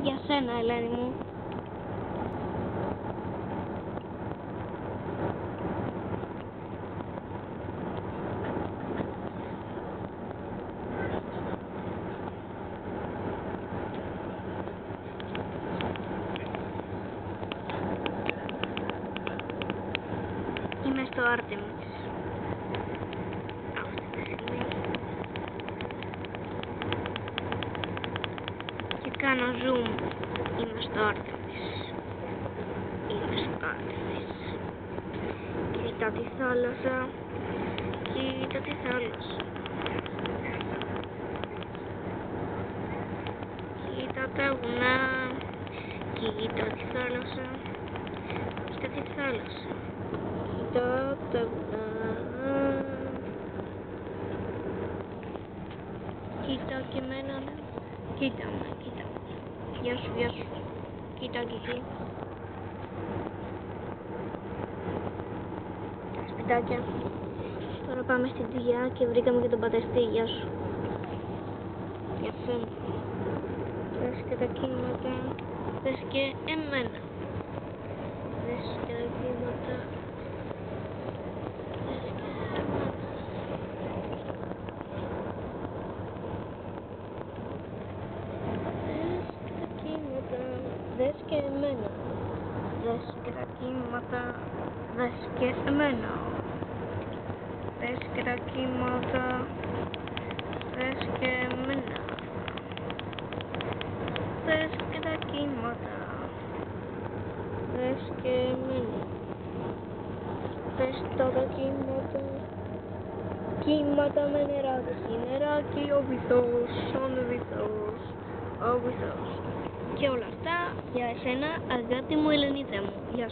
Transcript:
Για σένα, Ελένη μου. Είμαι στο Artemis. Και κάνω zoom. Είμαι στο Artemis. Είμαι στο Artemis. Κοίτα τη θάλασσα. Κοίτα τη θάλασσα. Κοίτα τα βουνά. Κοίτα τη θάλασσα. Κοίτα τη θάλασσα. Κοίτα τα βουνά. Κοίτα και εμένα. Κοίτα με, κοίτα. Γεια σου, γεια σου. Κοίτα και εσύ. Σπιτάκια. Τώρα πάμε στην Τυγιά και βρήκαμε και τον πατεστή. Γεια σου. Γεια σου. Δες και τα κύματα. Δες και εμένα. Δες και τα κύματα. Δες και εμένα. Δες και εμένα. Δες και τα κύματα. Δες και εμένα. Δες και τα κύματα. Δες και εμένα. Δες και τα κύματα. Δες και εμένα. Δες τα κύματα. Κύματα με νεράκι. Νεράκι ο βυθός. Ο βυθός. Και όλα αυτά για εσένα, αγάπη μου Ελενίδα μου. Γεια σου.